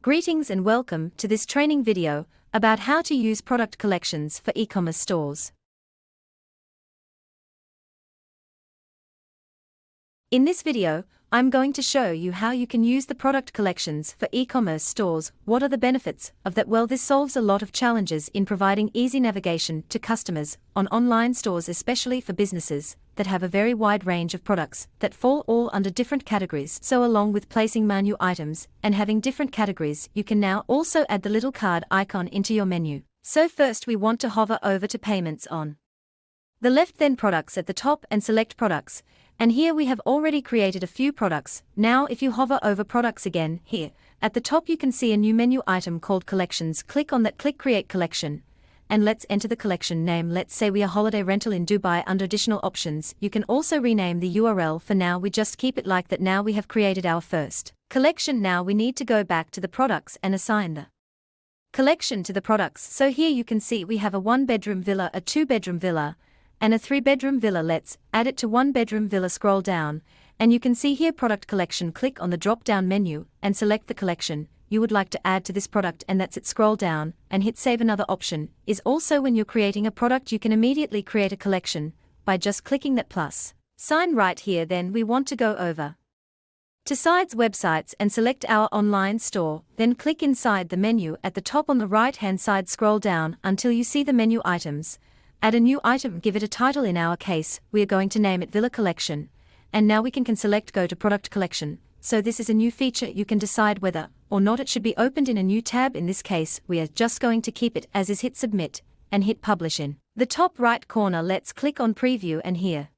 Greetings and welcome to this training video about how to use product collections for e-commerce stores. In this video, I'm going to show you how you can use the product collections for e-commerce stores. What are the benefits of that? Well, this solves a lot of challenges in providing easy navigation to customers on online stores, especially for businesses that have a very wide range of products that fall all under different categories. So along with placing menu items and having different categories, you can now also add the little card icon into your menu. So first we want to hover over to payments on the left, then products at the top, and select products. And here we have already created a few products. Now if you hover over products again, here at the top you can see a new menu item called collections. Click on that, click create collection, and let's enter the collection name. Let's say we are holiday rental in Dubai. Under additional options, you can also rename the URL. For now we just keep it like that. Now we have created our first collection. Now we need to go back to the products and assign the collection to the products. So here you can see we have a 1-bedroom villa, a 2-bedroom villa, and a 3-bedroom villa. Let's add it to 1-bedroom villa. Scroll down, and you can see here product collection. Click on the drop-down menu and select the collection you would like to add to this product, and that's it. Scroll down and hit save. Another option is also when you're creating a product, you can immediately create a collection by just clicking that plus sign right here. Then we want to go over to sites, websites, and select our online store. Then click inside the menu at the top on the right hand side. Scroll down until you see the menu items. Add a new item, give it a title. In our case, we are going to name it Villa Collection. And now we can select go to product collection. So this is a new feature. You can decide whether or not it should be opened in a new tab. In this case, we are just going to keep it as is. Hit submit and hit publish. In the top right corner, let's click on preview, and here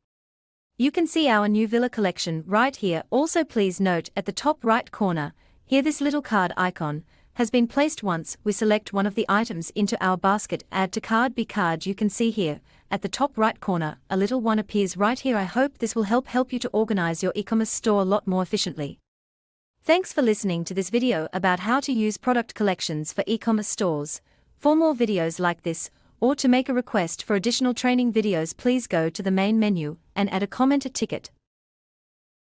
you can see our new Villa Collection right here. Also please note at the top right corner, here this little card icon has been placed. Once we select one of the items into our basket, add to card B card, you can see here at the top right corner a little one appears right here. I hope this will help you to organize your e-commerce store a lot more efficiently. Thanks for listening to this video about how to use product collections for e-commerce stores. For more videos like this, or to make a request for additional training videos, please go to the main menu and add a comment, a ticket,